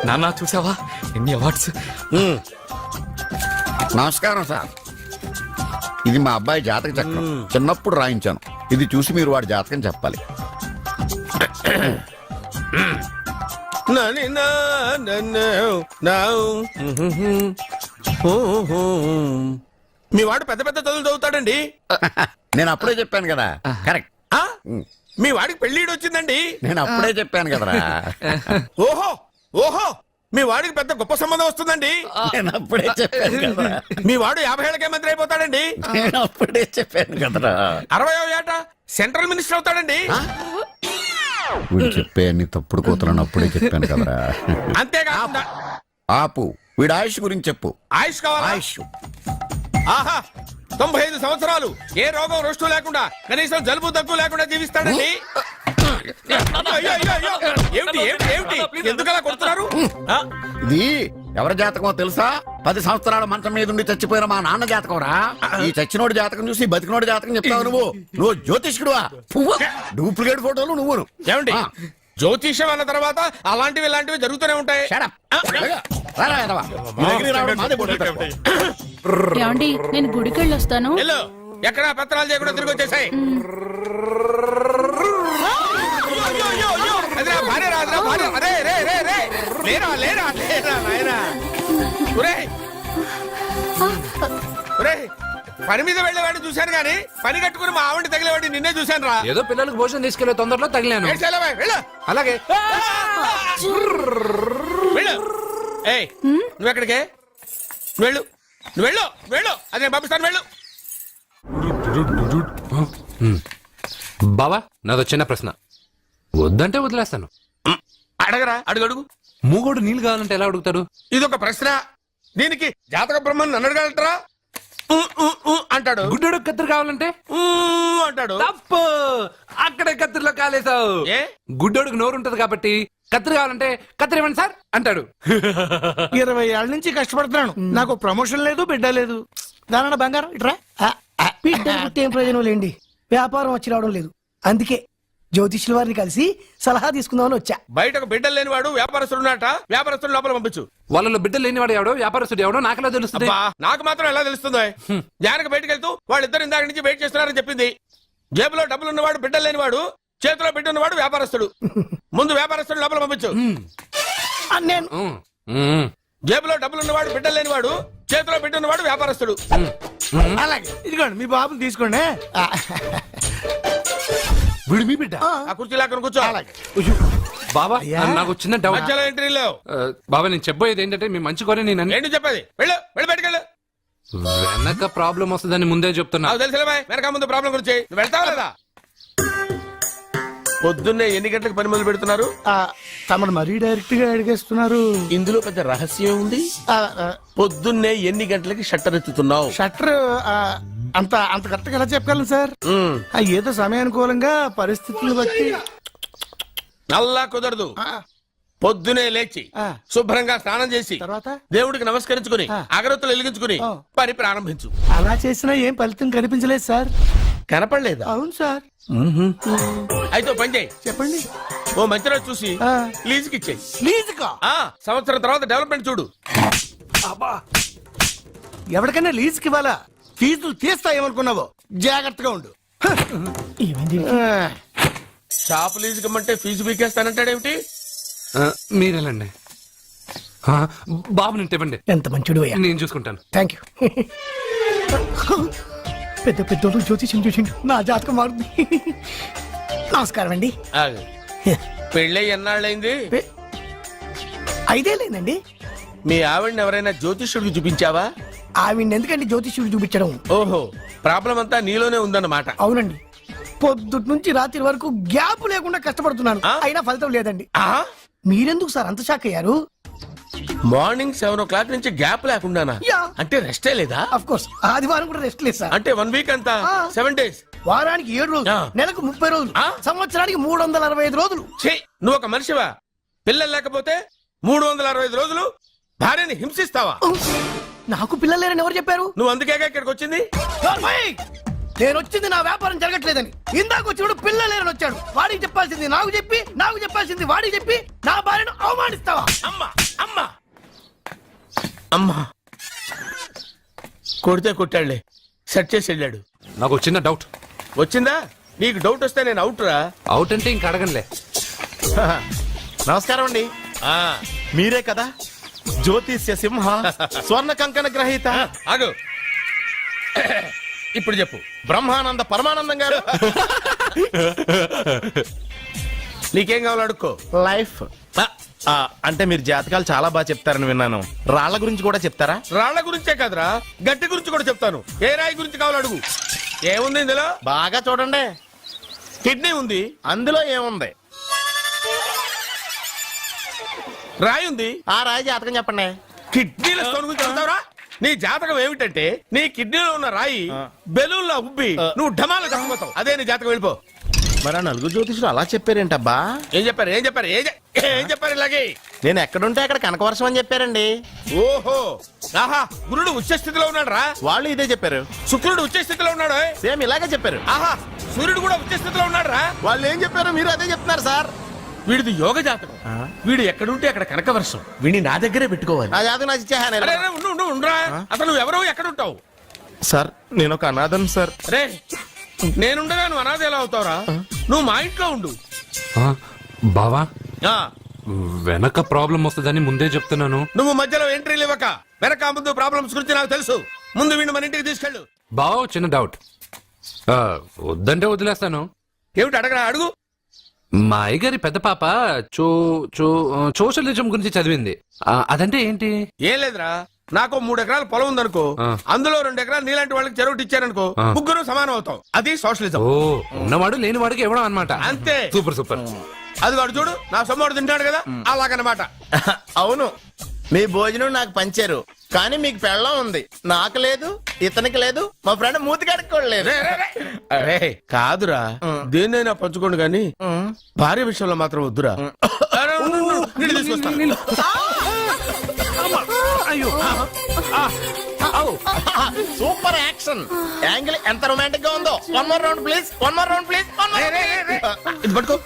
నాన్న చూసావా ఎన్ని అవార్డ్స్. నమస్కారం సార్. ఇది మా అబ్బాయి జాతక చక్రం. చిన్నప్పుడు రాయించాను. ఇది చూసి మీరు వాడి జాతకం చెప్పాలి. మీ వాడు పెద్ద పెద్ద చదువులు చదువుతాడండి. నేను అప్పుడే చెప్పాను కదా. కరెక్ట్. మీ వాడికి పెళ్లిడు వచ్చిందండి. నేను అప్పుడే చెప్పాను కదరా. ఓహో ఓహో మీ వాడికి పెద్ద గొప్ప సంబంధం వస్తుందండి. నేను అప్పుడే చెప్పాను కదరా. మీ వాడు 50 ఏళ్ళకే మంత్రి అయిపోతాడండి. నేను అప్పుడే చెప్పాను కదరా. 60వ ఏట సెంట్రల్ మినిస్టర్ అవుతాడండి. వీడు చెప్పే అన్ని తప్పుడు కూతురని అప్పుడే చెప్పాను కదరా. అంతేకాకుండా ఆపు. వీడు ఆయుష్ గురించి చెప్పు. ఆయుష్ కావాలా? ఆయుష్ ఆహా 95 సంవత్సరాలు ఏ రోగం రుష్టు లేకుండా కనీసం జలుబు దగ్గు లేకుండా జీవిస్తాడండి. అయ్యో, అయ్యో, అయ్యో. ఏమిటి ఏమిటి ఏమిటి ఎందుకలా కొడుతున్నారు? ఇది ఎవరి జాతకమో తెలుసా? 10 సంవత్సరాల మంచం మీద ఉండి చచ్చిపోయిన మా నాన్న జాతకం రా. ఈ చచ్చినోడి జాతకం చూసి బతికినోడి జాతకం చెప్తావు నువ్వు జ్యోతిష్కుడువా? డూప్లికేట్ ఫోటోలు నువ్వు. ఏమండి జ్యోతిష్యం అన్న తర్వాత అలాంటివి ఇలాంటివి జరుగుతూనే ఉంటాయి. ఏమండి నేను గుడికి వెళ్ళొస్తాను. ఎక్కడ పత్రాలు చేయకుండా తిరిగి వచ్చేసాయి. పని మీద వెళ్ళేవాడిని చూశాను గానీ పని కట్టుకుని మా ఆవిడ తగిలేవాడిని నిన్నే చూశాను రా. ఏదో పిల్లలకు భోజనం తీసుకెళ్లే తొందరలో తగిలాను. అలాగే నువ్వు ఎక్కడికే? వెళ్ళు నువ్వు వెళ్ళు వెళ్ళు. అదే పంపిస్తాను వెళ్ళు. బావా నాదో చిన్న ప్రశ్న. వద్దంటే వదిలేస్తాను. అడగరా అడుగు అడుగు. మూగోడు నీళ్ళు కావాలంటే ఎలా అడుగుతాడు? ఇదొక ప్రశ్న. దీనికి జాతక బ్రహ్మను నన్ను అడగలటరా? అంటాడు. గుడ్డోడు కత్తిరి కావాలంటే అంటాడు. తప్పు. అక్కడే కత్తిరిలో కాలేసావు. గుడ్డోడుకు నోరు ఉంటది కాబట్టి కత్తిరి కావాలంటే కత్తిరి ఇవ్వండి సార్ అంటాడు. 20 ఏళ్ల నుంచి కష్టపడుతున్నాను. నాకు ప్రమోషన్ లేదు, బిడ్డ లేదు. దానన్న బంగారం ఇట్రా. బిడ్డ పుట్టి ఏం ప్రయోజనం లేండి. వ్యాపారం వచ్చి రావడం లేదు. అందుకే జ్యోతిష్యుల వారిని కలిసి సలహా తీసుకుందామని వచ్చా. బయటకు బిడ్డలు లేనివాడు వ్యాపారస్తుడు ఉన్నట. వ్యాపారస్తుడు లోపల పంపించు. వాళ్ళలో బిడ్డలు లేనివాడు ఎవడో వ్యాపారస్తుడు ఎవడో నాకెలా తెలుస్తుంది? నాకు మాత్రం ఎలా తెలుస్తుందో? జానకి బయటకు వెళ్తూ వాళ్ళిద్దరు ఇందాక నుంచి వెయిట్ చేస్తున్నారని చెప్పింది. జేబులో డబ్బులు ఉన్నవాడు బిడ్డలు లేనివాడు, చేతిలో బిడ్డ ఉన్నవాడు వ్యాపారస్తుడు. ముందు వ్యాపారస్తుడు లోపల పంపించు. నేను జేబులో డబ్బులు ఉన్నవాడు బిడ్డలు లేనివాడు, చేతిలో బిడ్డ ఉన్నవాడు వ్యాపారస్తుడు. అలాగే ఇదిగోండి మీ బాబుని తీసుకోండి. వీడు మీ బిడ్డ. ఆ కుర్చీ లాక్కను కూర్చో. బాబా నాకు చిన్న డౌట్. మధ్యలో ఎంట్రీ లేవు. బాబా నేను చెప్పబోయేది ఏంటంటే మీ మంచి కోరే నేను ఏంటి చెప్పేది? వెళ్ళు వెళ్ళి బయటకెళ్ళు. వెనక ప్రాబ్లం వస్తుందని ముందే చెప్తున్నా. నాకు తెలుసులే వెనక ముందు ప్రాబ్లం గురించి. నువ్వు వెళ్తావా లేదా? పొద్దున్నే ఎన్ని గంటలకు పని మొదలు పెడుతున్నారు? తమను మరీ డైరెక్ట్ గా అడిగేస్తున్నారు. ఇందులో పెద్ద రహస్యం ఉంది. పొద్దున్నే ఎన్ని గంటలకి షట్టర్ ఎత్తుతున్నావు? షట్టర్ అంత కరెక్ట్ గా ఎలా చెప్పగలను సార్? ఏదో సమయానుకూలంగా పరిస్థితులు బట్టి. నల్లా కుదరదు. పొద్దునే లేచి శుభ్రంగా స్నానం చేసి తర్వాత దేవుడికి నమస్కరించుకుని అగరత్తులు వెలిగించుకుని పని ప్రారంభించు. అలా చేసినా ఏం ఫలితం కనిపించలేదు సార్. కనపడలేదా? అవును సార్. అయితే పని చేయి. చెప్పండి. ఓ మంచి రోజు చూసి లీజుకి ఇచ్చేయి. లీజుకా? సంవత్సరం తర్వాత డెవలప్మెంట్ చూడు. ఎవరికైనా లీజుకి ఇవ్వాలా? ఫీజులు తీస్తాయేమనుకున్నావో? జాగ్రత్తగా ఉండు. షాప్ లీజుకి ఇమ్మంటే ఫీజు పీకేస్తానంటాడేమిటి? మీరేలండి బాబు నేను ఇవ్వండి. ఎంత మంచిడు. నేను చూసుకుంటాను. Thank you. పెద్ద పెద్దోడు జ్యోతిష్యం చూసిండు. నా జాతకం మారుంది. నమస్కారం అండి. పెళ్ళై ఎన్నాళ్ళైంది? 5 ఏళ్ళైందండి. మీ ఆవిడని ఎవరైనా జ్యోతిష్యుడికి చూపించావా? ఆవిడ ఎందుకండి జ్యోతిష్యుడు చూపించడం? ఓహో ప్రాబ్లం అంతా నీలోనే ఉందన్నమాట. అవునండి. పొద్దుటి నుంచి రాత్రి వరకు గ్యాప్ లేకుండా కష్టపడుతున్నాను. అయినా ఫలితం లేదండి. మీరెందుకు సార్ అంత షాక్ అయ్యారు? మార్నింగ్ 7 o'clock నుంచి గ్యాప్ లేకుండానా? అంటే రెస్టే లేదా? ఆఫ్ కోర్స్ ఆదివారం కూడా రెస్ట్ లేదు సార్. అంటే 1 వీక్ అంతా 7 days. వారానికి 7 రోజులు, నెలకు 30 రోజులు, సంవత్సరానికి 365 రోజులు. నువ్వు ఒక మనిషివా? పిల్లలు లేకపోతే 365 రోజులు భార్యని హింసిస్తావా? నాకు పిల్లలు లేరని ఎవరు చెప్పారు? నువ్వు అందుకేగా ఇక్కడికి వచ్చింది. నేను వచ్చింది నా వ్యాపారం జరగట్లేదని. ఇందాక వచ్చినప్పుడు పిల్ల లేరని వచ్చాడు. వాడికి చెప్పాల్సింది నాకు చెప్పి, నాకు చెప్పాల్సింది వాడికి చెప్పి నా భార్యను అవమానిస్తావా? అమ్మా అమ్మా అమ్మా కొడితే కొట్టాడులే, సెట్ చేసి వెళ్ళాడు. నాకు ఒక చిన్న డౌట్. వచ్చిందా? నీకు డౌట్ వస్తే నేను అవుట్ రా. అవుట్ అంటే ఇంక అడగనులే. నమస్కారం అండి. మీరే కదా జ్యోతిష్య సింహ స్వర్ణ కంకణ గ్రహీత ఆగు. ఇప్పుడు చెప్పు. బ్రహ్మానంద పరమానందం గారు. నీకేం కావాలో అడుక్కో. లైఫ్ అంటే మీరు జాతకాలు చాలా బాగా చెప్తారని విన్నాను. రాళ్ల గురించి కూడా చెప్తారా? రాళ్ల గురించే కాదురా, గట్టి గురించి కూడా చెప్తాను. ఏ రాయి గురించి కావాలో అడుగు. ఏముంది ఇందులో? బాగా చూడండి. కిడ్నీ ఉంది. అందులో ఏముంది? రాయి ఉంది. ఆ రాయి జాతకం చెప్పండి. కిడ్నీల స్టోన్ గురించి చెప్తావురా? నీ జాతకం ఏమిటంటే నీ కిడ్నీలో ఉన్న రాయి బెలూన్లా ఉబ్బి నువ్వు ఢమాల చచ్చిపోతావు. అదే నీ జాతకం. వెళ్ళిపో. మరి ఆ నలుగురు జ్యోతిషులు అలా చెప్పారేంటబ్బా? ఏం చెప్పారు? ఏం చెప్పారు? ఏం చెప్పారు ఇలాగే? నేను ఎక్కడుంటే అక్కడ కనకవర్షం అని చెప్పారండి. ఓహో, ఆహా, గురుడు ఉచ్చ స్థితిలో ఉన్నాడు రా. వాళ్ళు ఇదే చెప్పారు. శుక్రుడు ఉచ్చ స్థితిలో ఉన్నాడు. సేమ్ ఇలాగే చెప్పారు. ఆహా, సూర్యుడు కూడా ఉచ్చ స్థితిలో ఉన్నాడు రా. వాళ్ళు ఏం చెప్పారు మీరు అదే చెప్తున్నారు సార్. వీడిది యోగ జాతకం. వీడు ఎక్కడుంటే అక్కడ కనకవర్షం. వీడిని నా దగ్గరే పెట్టుకోవాలి. ఆ జాతకం నాకు ఇచ్చేహాను. అరే, అరే, ఉండురా. అసలు నువ్వు ఎవరో ఎక్కడుంటావు? సార్ నేను ఒక అనాథం సార్. రే, నేనుండగా నువ్వు అనాథ ఎలా అవుతావురా? నువ్వు మా ఇంట్లో ఉండు. ఆ, బావా ఆ, వెనక ప్రాబ్లం వస్తుందని ముందే చెప్తున్నాను. నువ్వు మధ్యలో ఎంట్రీలు ఇవ్వక. వెనక ముందు ప్రాబ్లమ్స్ గురించి నాకు తెలుసు. ముందు వీడిని మన ఇంటికి తీసుకెళ్ళు. బావా చిన్న డౌట్. వద్దంటే వదిలేస్తాను. ఏమిటి అడగరా? అడుగు. మా అయ్యగారి పెద్ద పాప సోషలిజం గురించి చదివింది. అదంటే ఏంటి? ఏం లేదురా, నాకు 3 ఎకరాల పొలం ఉందనుకో, అందులో 2 ఎకరాలు నీలాంటి వాళ్ళకి చెరువు ఇచ్చారనుకో, ముగ్గురు సమానం అవుతాం. అది సోషలిజం. ఓ, ఉన్నవాడు లేని వాడికి ఇవ్వడం అనమాట. అంతే. Super super. అది వాడు చూడు, నా సొమ్మడు తింటాడు కదా, అలాగనమాట. అవును, మీ భోజనం నాకు పంచారు, కానీ మీకు పెళ్ళం ఉంది, నాకు లేదు, ఇతనికి లేదు, మా ఫ్రెండ్ మూతి కడుక్కోలేదు. రే, రే, రే. అరే, కాదురా, దేన్నైనా పంచుకోండి కానీ భార్య విషయంలో మాత్రం వద్దురా. అరే, ఉండు, నీళ్ళు తీసుకొస్తా. సూపర్ యాక్షన్ యాంగిల్ ఎంత రొమాంటిక్ గా ఉందో. One more round please, one more round please. ఇది పట్టుకో.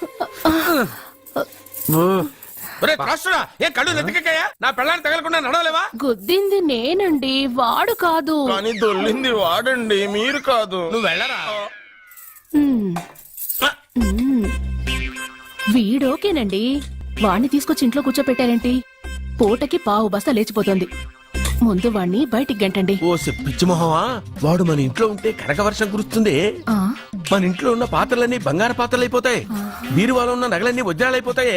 ఒరే త్రాసుడా, ఏ కళ్ళు నెత్తికెక్కాయా? నా పెళ్ళాన్ని తగలకుండా నడవలేవా? గుద్దింది నేనండి, వాడు కాదు. కానీ దొల్లింది వాడండి, మీరు కాదు. నువ్వు వెళ్ళరా. వీడోకేనండి, వాణ్ణి తీసుకొచ్చి ఇంట్లో కూర్చోపెట్టారేంటి? పూటకి పావు బస్తా లేచిపోతుంది. ముందు వాణ్ణి బయటికి గంటండి. ఓ పిచ్చి మొహమా, వాడు మన ఇంట్లో ఉంటే కనక వర్షం కురుస్తుంది. ఆ, మన ఇంట్లో ఉన్న పాత్రలన్నీ బంగారు పాత్రలు అయిపోతాయి. బీరువాలో ఉన్న నగలన్నీ వజ్రాలు అయిపోతాయి.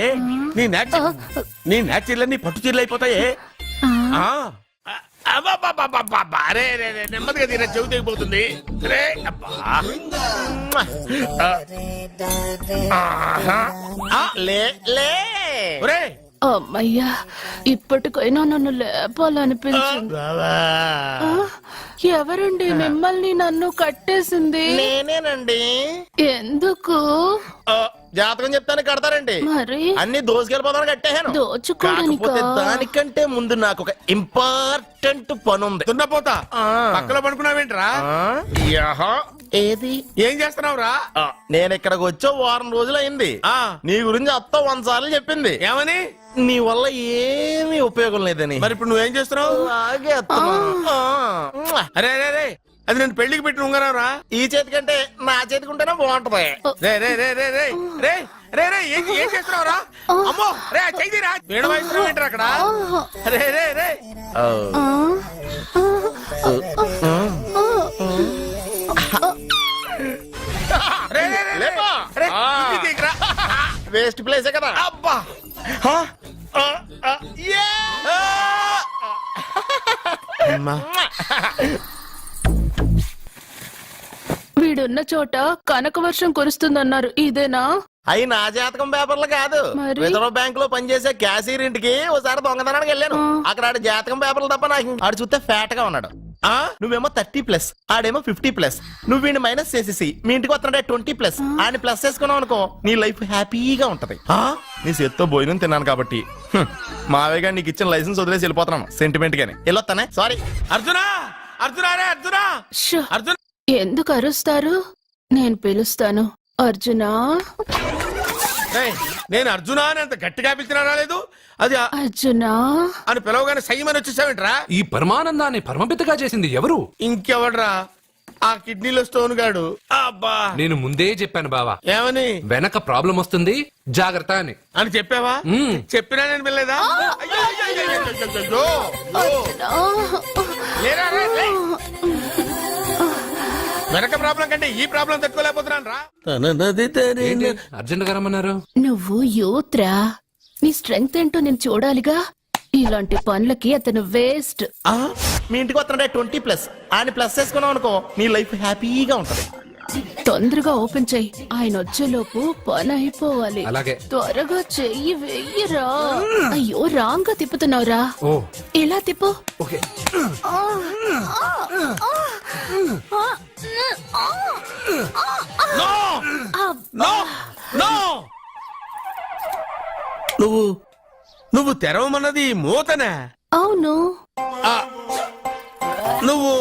నీ నాచీర్లన్నీ పట్టు చీరలు అయిపోతాయి. ఆ. అరే నెమ్మదిగా తీరా, చెవి తెగిపోతుంది. రే అబ్బా. లే లే ఒరే, అమ్మయ్యా, ఇప్పటికైనా నన్ను లేపాలనిపించింది. ఆ, ఎవరండి మిమ్మల్ని నన్ను కట్టేసింది? నేనేనండి. ఎందుకు? జాతకం చెప్తాను కడతారండి. మరి అన్ని దోసుకెళ్ళిపోతాను కట్టేహాను. దోచుకోవడానికా? కాకపోతే దానికంటే ముందు నాకు ఒక ఇంపార్టెంట్ పని ఉంది. దున్నపోతా, పక్కలో పడుకున్నావేంట్రా? ఏది? ఏం చేస్తున్నావురా? నేను ఇక్కడికి వచ్చే వారం రోజులు అయింది. నీ గురించి అత్త 100 సార్లు చెప్పింది. ఏమని? నీ వల్ల ఏమీ ఉపయోగం లేదని. మరి ఇప్పుడు నువ్వేం చేస్తున్నావు? అలాగే అత్తమా. అరే అరే రే, అది నేను పెళ్లికి పెట్టిన ఉంగరం రా. ఈ చేతి కంటే నా చేతికి ఉంటేనే బాగుంటది. రే రే రే రే రే రే రే రే ఏం చేస్తున్నావు రా? అమ్మో, రే చెయ్యిరా. వీణ వయసు ఏంటారు అక్కడ? రే రే రే రే రే రే లేపా. రే, ఇది తీయకురా. వేస్ట్ ప్లేసే కదా. అబ్బా. వీడున్న చోట కనక వర్షం కురుస్తుందన్నారు, ఇదేనా? అయి నా జాతకం పేపర్లు కాదు. మరి? రిజర్వ్ బ్యాంక్ లో పనిచేసే క్యాషియర్ ఇంటికి ఒకసారి దొంగతనానికి వెళ్ళాను. అక్కడ ఆడి జాతకం పేపర్లు తప్ప నాకు ఆడు చూస్తే ఫ్యాట్ గా ఉన్నాడు. నువ్వేమో 30+, ఆడేమో 50+. నువ్వు వీడిని మైనస్ చేసేసి మీ ఇంటికి వస్తున్నాడే 20+. ఆయన ప్లస్ చేసుకున్నావు అనుకో, నీ లైఫ్ హ్యాపీగా ఉంటది. నీ చేత్తో భోజనం తిన్నాను కాబట్టి మావేగా నీకు ఇచ్చిన లైసెన్స్ వదిలేసి వెళ్ళిపోతున్నాను సెంటిమెంట్ గాని. వెళ్ళొస్తానే. సారీ. అర్జునా, అర్జునా రే అర్జునా, షో. అర్జున్ ఎందుకు అరుస్తారు? నేను పిలుస్తాను. అర్జునా, ఏయ్, నేను అర్జున అని అంత గట్టిగా పిలిచినా రాలేదు. అది అర్జునా. అని పిలవగానే సైమని వచ్చేసావేంట్రా? ఈ పరమానందాన్ని పరమపితగా చేసింది ఎవరు? ఇంకెవడ్రా? ఆ కిడ్నీలో స్టోన్ గాడు. అబ్బా, నేను ముందే చెప్పాను బావా, ఏమని వెనక ప్రాబ్లం వస్తుంది, జాగ్రత్త అని. అని చెప్పావా? మ్మ్. చెప్పినా నేను వెళ్ళలేదా? అయ్యో, అయ్యో, అయ్యో, అయ్యో, అయ్యో, అయ్యో. లేరా, రా, లే. వెనక ప్రాబ్లం కంటే ఈ ప్రాబ్లం తట్టుకోలేకపోతున్నాను రా. ఏంటి అర్జెంట్ గా రమ్మన్నారు? నువ్వు యూత్రా, నీ స్ట్రెంగ్త్ ఏంటో నేను చూడాలిగా. ఇలాంటి పనులకి అతను వేస్ట్. మీ ఇంటికి వస్తున్నాడే 20+ ఆయన ప్లస్ చేసుకున్నావు అనుకో నీ లైఫ్ హ్యాపీగా ఉంటది. తొందరగా ఓపెన్ చెయ్యి, ఆయన వచ్చేలోపు పని అయిపోవాలి. అలాగే. త్వరగా చెయ్యి వెయ్యరా. అయ్యో, రాంగ్ గా తిప్పుతున్నావురా. ఓ ఎలా తిప్పు. ఓకే. నో నో నో నువ్వు తెరవమన్నది మూతనే. అవును. ఆ, నువ్వు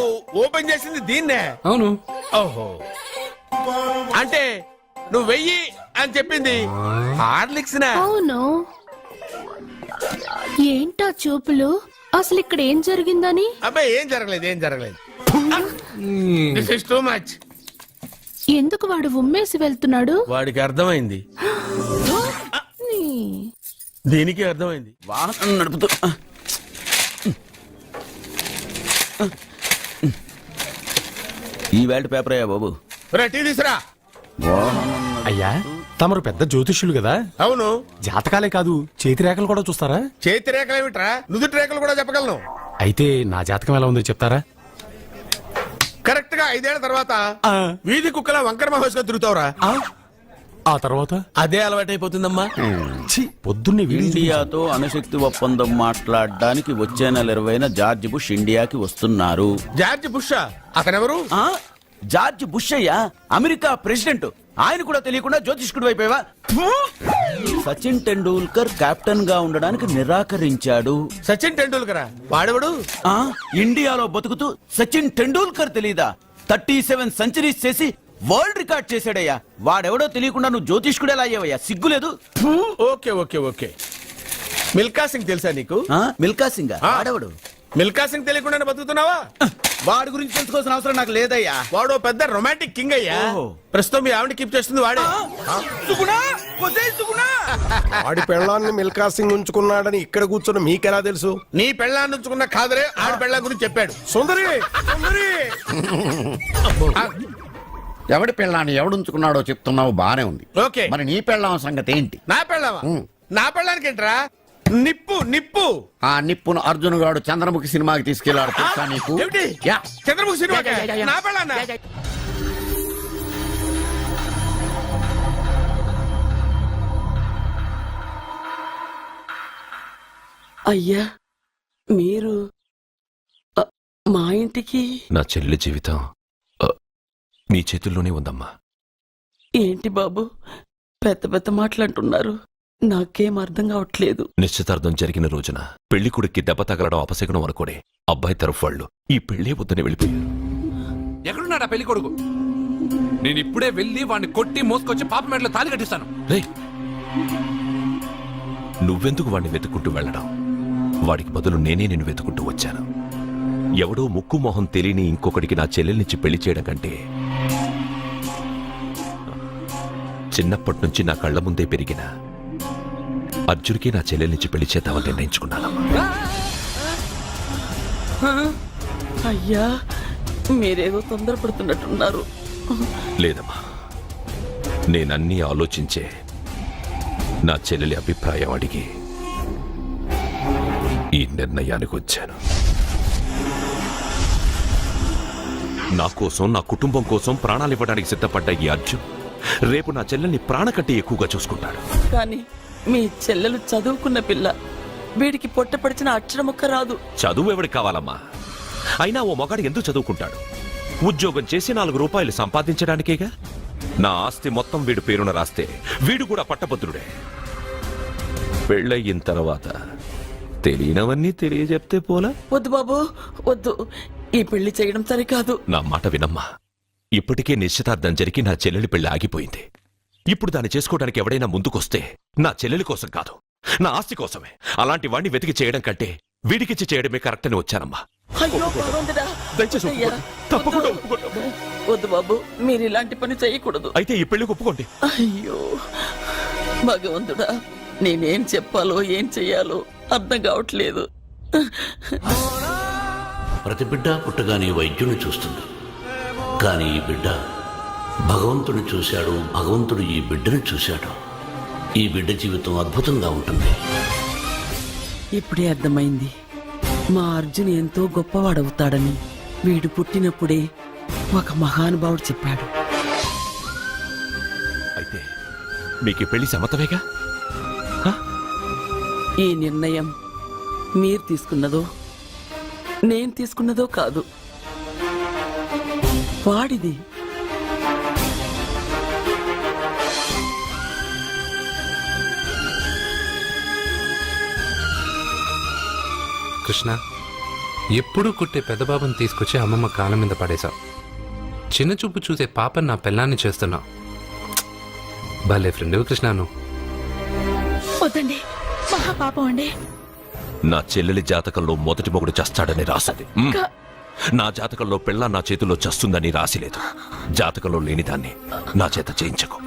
ఓపెన్ చేసింది దీన్నే. అవును. ఓహో, అంటే నువ్వు వెయ్యి అని చెప్పింది హార్లిక్స్ నా? అవును. ఏంటా చూపులు? అసలు ఇక్కడ ఏం జరిగిందని? అబ్బాయి ఏం జరగలేదు, ఏం జరగలేదు. This is too much. ఎందుకు వాడు ఉమ్మేసి వెళ్తున్నాడు? వాడికి అర్థమైంది, నీ. దీనికి అర్థమైంది. వాహనం నడుపుతూ ఈ వేల్ట్ పేపర్ అయ్యా బాబు. రా, టీ తీసురా. అయ్యా, తమరు పెద్ద జ్యోతిష్యులు కదా, అవును. జాతకాలే కాదు చేతి రేఖలు కూడా చూస్తారా? చేతి రేఖలు ఏమిట్రా, నుదుటి రేఖలు కూడా చెప్పగలను. అయితే నా జాతకం ఎలా ఉందో చెప్తారా? కరెక్ట్ గా 5 ఏళ్ల తర్వాత వీధి కుక్కల వంకర మహోత్సవం తిరుగుతావురా. ఆ తర్వాత అదే అలవాటైపోతుందమ్మా. ఛీ, పొద్దున్నే వీడియో ఇండియాతో అణుశక్తి ఒప్పందం మాట్లాడడానికి వచ్చే నెల 20న జార్జ్ బుష్ ఇండియాకి వస్తున్నారు. జార్జ్ బుష్ అతనెవరు? ఆ? జార్జ్ బుష్ అయ్యా, అమెరికా ప్రెసిడెంట్. ఆయన కూడా తెలియకుండా జ్యోతిష్కుడు వైపోయావా? సచిన్ టెండూల్కర్ కెప్టెన్ గా ఉండడానికి నిరాకరించాడు. సచిన్ టెండూల్కర్ వాడెవడు? ఆ ఇండియాలో బతుకుతూ సచిన్ టెండూల్కర్ తెలీదా? 37 సెంచరీస్ చేసి వరల్డ్ రికార్డ్ చేశాడయ్యా. వాడెవడో తెలియకుండా నువ్వు జ్యోతిష్కుడు ఎలా అయ్యావయ్యా? సిగ్గులేదు. Okay okay okay. Milkha Singh తెలుసా నీకు? మిల్కా సింగ్ వాడెవడు? మిల్కా సింగ్ తెలియకుండా బతుకుతున్నావా? వాడి గురించి తెలుసుకోవాల్సిన అవసరం నాకు లేదయ్యా. వాడు పెద్ద రొమాంటిక్ కింగ్ అయ్యా. ఓహో. ప్రస్తుతం మీ ఆవిడ కీప్ చేస్తుంది వాడే. ఆడి పెళ్ళాన్ని మిల్కా సింగ్ ఉంచుకున్నాడని ఇక్కడ కూర్చొని మీకెలా తెలుసు? నీ పెళ్ళాన్ని ఉంచుకున్న కాదరే ఆడి పెళ్ళాం గురించి చెప్పాడు. సుందరి సుందరి ఎవడి పెళ్ళాన్ని ఎవడుంచుకున్నాడో చెప్తున్నావు, బానే ఉంది. ఓకే. మరి నీ పెళ్ళాం సంగతి ఏంటి? నా పెళ్ళావా? నా పెళ్ళానికి ఏంట్రా? నిప్పు నిప్పు. ఆ నిప్పును అర్జున్ గాడు చంద్రముఖి సినిమాకి తీసుకెళ్లాడు తెలుసా నీకు? ఏమిటి? యా. చంద్రముఖి సినిమా నా పెళ్ళాన్నా? అయ్యా, మీరు మా ఇంటికి నా చెల్లి జీవితం మీ చేతుల్లోనే ఉందమ్మా. ఏంటి బాబు పెద్ద పెద్ద మాటలంటున్నారు? నాకేం అర్థం కావట్లేదు. నిశ్చితార్థం జరిగిన రోజున పెళ్లి కొడుక్కి దెబ్బ తగలడం అపశకునం అనుకోడే అబ్బాయి తరఫు వాళ్ళు ఈ పెళ్లి వద్దని వెళ్ళిపోయారు. ఎక్కడున్నాడా పెళ్లి కొడుకు? నేను ఇప్పుడే వెళ్ళి వాడిని కొట్టి మోసుకొచ్చి పాప మెడలో తాళి కట్టిస్తాను. రే, నువ్వెందుకు వాడిని వెతుక్కుంటూ వెళ్ళడం? వాడికి బదులు నేనే నిన్ను వెతుకుంటూ వచ్చాను. ఎవడో ముక్కు మొహం తెలియని ఇంకొకడికి నా చెల్లెల్నిచ్చి పెళ్లి చేయడం కంటే చిన్నప్పటి నుంచి నా కళ్ల ముందే పెరిగిన అర్జున్కి నా చెల్లెల్నిచ్చి పెళ్లి చేద్దామని నిర్ణయించుకున్నానమ్మా. అయ్యా, మీరేదో తొందరపడుతున్నట్టున్నారు. లేదమ్మా, నేనన్నీ ఆలోచించే నా చెల్లెలి అభిప్రాయం అడిగి ఈ నిర్ణయానికి వచ్చాను. నా కోసం, నా కుటుంబం కోసం ప్రాణాలు ఇవ్వడానికి సిద్ధపడ్డ ఈ అర్జున్ రేపు నా చెల్లెల్ని ప్రాణ కంటే ఎక్కువగా చూసుకుంటాడు. కానీ మీ చెల్లెలు చదువుకున్న పిల్ల, వీడికి పొట్టపడిచిన అక్షరముక్క రాదు. చదువు ఎవడికి కావాలమ్మా? అయినా ఓ మగాడు ఎందుకు చదువుకుంటాడు? ఉద్యోగం చేసి 4 రూపాయలు సంపాదించడానికేగా. నా ఆస్తి మొత్తం వీడు పేరున రాస్తే వీడు కూడా పట్టభద్రుడే. పెళ్ళయిన తర్వాత తెలియనవన్నీ తెలియజెప్తే పోలా? వద్దు బాబు వద్దు, ఈ పెళ్లి చేయడం సరికాదు. నా మాట వినమ్మా. ఇప్పటికే నిశ్చితార్థం జరిగి నా చెల్లెలి పెళ్లి ఆగిపోయింది. ఇప్పుడు దాన్ని చేసుకోవడానికి ఎవడైనా ముందుకొస్తే నా చెల్లెలి కోసం కాదు, నా ఆస్తి కోసమే. అలాంటి వాణ్ణి వెతికి చేయడం కంటే వీడికిచ్చి చేయడమే కరెక్ట్ అని వచ్చానమ్మా. అయ్యో భగవంతుడా. దయచేసి అయ్యా, ఒప్పుకోండి. తప్పకుండా ఒప్పుకోండి. వద్దు బాబు, మీరు ఇలాంటి పని చేయకూడదు. అయితే ఈ పెళ్లికి ఒప్పుకోండి. అయ్యో భగవంతుడా, నేనేం చెప్పాలో ఏం చెయ్యాలో అర్థం కావట్లేదు. ప్రతి బిడ్డ పుట్టగానే వైద్యుని చూస్తుంది, కానీ ఈ బిడ్డ భగవంతుని చూశాడు, భగవంతుడు ఈ బిడ్డను చూశాడు. ఈ బిడ్డ జీవితం అద్భుతంగా ఉంటుంది. ఇప్పుడే అర్థమైంది, మా అర్జున్ ఎంతో గొప్పవాడవుతాడని. వీడు పుట్టినప్పుడే ఒక మహానుభావుడు చెప్పాడు. అయితే మీకు ఈ పెళ్లి సమ్మతమేగా? ఈ నిర్ణయం మీరు తీసుకున్నదో నేను తీసుకున్నదో కాదు, వాడిది. కృష్ణ, ఎప్పుడూ కుట్టే పెద్దబాబుని తీసుకొచ్చి అమ్మమ్మ కాళ్ళ మీద పడేశావు. చిన్న చూపు చూసే పాపని నా పెళ్ళాన్ని చేస్తున్నావు. భలే ఫ్రెండ్ కృష్ణ నువ్వు. వద్దండి, మహాపాపం అండి. నా చెల్లెలి జాతకంలో మొదటి మొగుడు చస్తాడని రాసింది. నా జాతకంలో పెళ్ళ నా చేతిలో చస్తుందని రాసిలేదు. జాతకంలో లేనిదాన్ని నా చేత చేయించకు.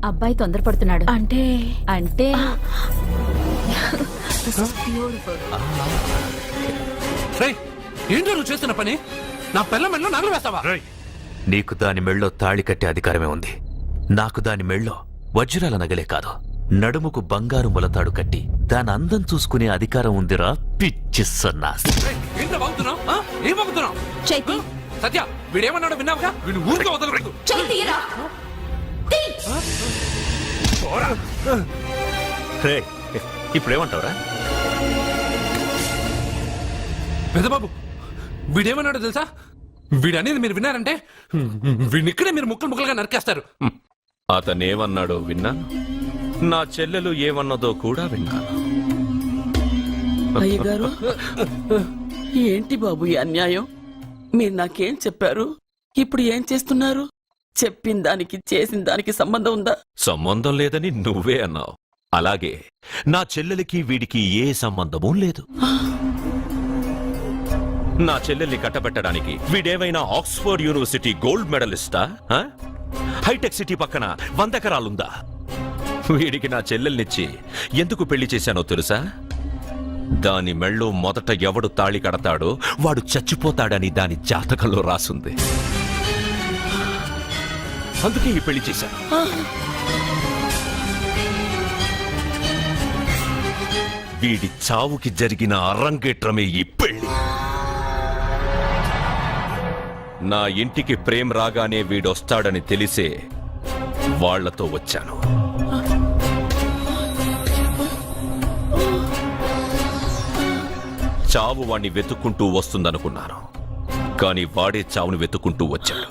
అబ్బాయి తొందరపడుతున్నాడు. అంటే అంటే రేయ్, ఏంటో నువ్వు చేస్తున్న పని? నా పిల్ల మెళ్ళో నగలు వేస్తావా? నీకు దాని మెళ్ళో తాళి కట్టే అధికారమే ఉంది. నాకు దాని మెళ్ళో వజ్రాల నగలే కాదు, నడుముకు బంగారు మొలతాడు కట్టి దాని అందం చూసుకునే అధికారం ఉందిరా పిచ్చి సన్నాసి. ఏంటో బాగుతున్నావు? ఏం బాగుతున్నావు? చైతి, సత్య, వీడేమన్నాడో విన్నావుగా? వీడు ఊరికే వదలకూడదు. ఇప్పుడేమంటావురా? పెద్దబాబు, వీడేమన్నాడో తెలుసా? వీడనేది మీరు విన్నారంటే వీడిని ఇక్కడే మీరు ముక్కలు ముక్కలుగా నరికేస్తారు. అతనేమన్నాడో విన్నాను, నా చెల్లెలు ఏమన్నదో కూడా విన్నాను. అయ్యగారు, ఏంటి బాబు ఈ అన్యాయం? మీరు నాకేం చెప్పారు, ఇప్పుడు ఏం చేస్తున్నారు? చెప్పిన దానికి చేసిన దానికి సంబంధం ఉందా? సంబంధం లేదని నువ్వే అన్నావు. అలాగే నా చెల్లెలికి వీడికి ఏ సంబంధమూ లేదు. నా చెల్లెల్ని కట్టబెట్టడానికి వీడేమైనా ఆక్స్ఫర్డ్ యూనివర్సిటీ గోల్డ్ మెడలిస్టా? హైటెక్ సిటీ పక్కన 100 ఎకరాలుందా? వీడికి నా చెల్లెల్నిచ్చి ఎందుకు పెళ్లి చేశానో తెలుసా? దాని మెళ్ళో మొదట ఎవడు తాళి కడతాడో వాడు చచ్చిపోతాడని దాని జాతకంలో రాసుంది. అందుకే ఈ పెళ్లి చేశాను. వీడి చావుకి జరిగిన అరంగేట్రమే ఈ పెళ్లి. నా ఇంటికి ప్రేమ్ రాగానే వీడొస్తాడని తెలిసే వాళ్లతో వచ్చాను. చావు వాణ్ణి వెతుక్కుంటూ వస్తుందనుకున్నాను, కానీ వాడే చావుని వెతుక్కుంటూ వచ్చాడు.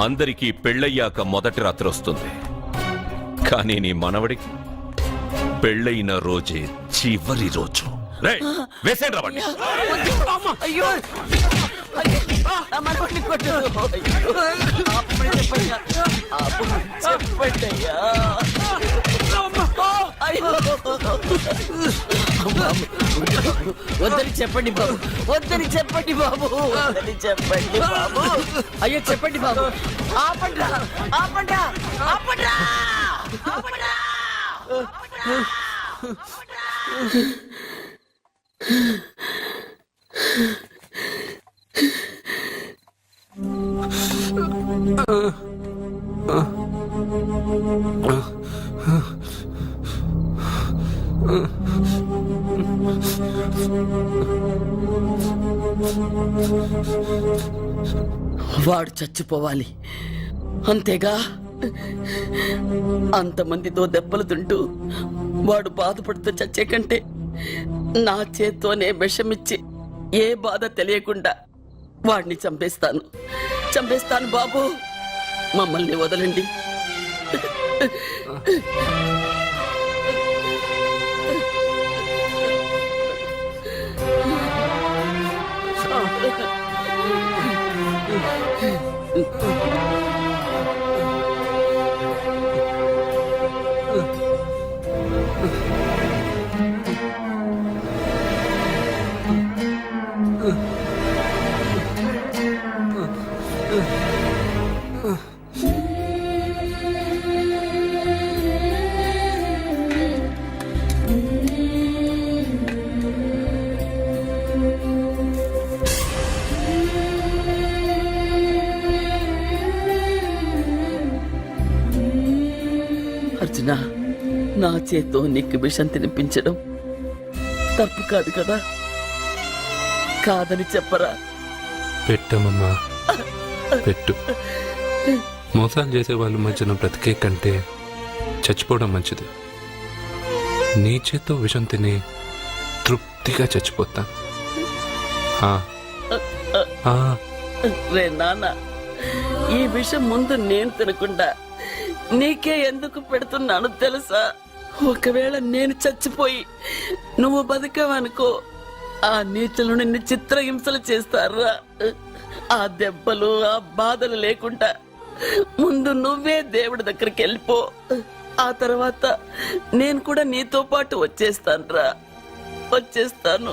అందరికీ పెళ్ళయ్యాక మొదటి రాత్రి వస్తుంది, కానీ నీ మనవడికి పెళ్ళైన రోజే చివరి రోజు. వేసేయండి రావండి. అయ్యో, నా మనవడిని కొట్టదు. చెప్పండి అయ్యా. వద్దని చెప్పండి బాబు, వద్దని చెప్పండి బాబు, వద్దని చెప్పండి బాబు. అయ్యో చెప్పండి బాబు. ఆపండ్రా, ఆపండ్రా, ఆపండ్రా, ఆపండ్రా. వాడు చచ్చిపోవాలి అంతేగా. అంతమందితో దెబ్బలు తింటూ వాడు బాధపడుతూ చచ్చే కంటే నా చేత్తోనే విషమిచ్చి ఏ బాధ తెలియకుండా వాడిని చంపేస్తాను. చంపేస్తాను బాబు, మమ్మల్ని వదలండి. అర్జున, నా చేత్తో నీకు విషం తినిపించడం తప్పు కాదు కదా? కాదని చెప్పరా? పెట్టమమ్మా, పెట్టు. మోసాలు చేసే వాళ్ళ మధ్యన బ్రతికే కంటే చచ్చిపోవడం మంచిది. నీ చేత్తో విషం తిని తృప్తిగా చచ్చిపోతాను. రే నాన్న, ఈ విషయం ముందు నేను తినకుండా నీకే ఎందుకు పెడుతున్నాను తెలుసా? ఒకవేళ నేను చచ్చిపోయి నువ్వు బతికావనుకో, ఆ నీచులు నిన్ను చిత్రహింసలు చేస్తారా? ఆ దెబ్బలు, ఆ బాధలు లేకుండా ముందు నువ్వే దేవుడి దగ్గరికి వెళ్ళిపో. ఆ తర్వాత నేను కూడా నీతో పాటు వచ్చేస్తాను. వచ్చేస్తాను.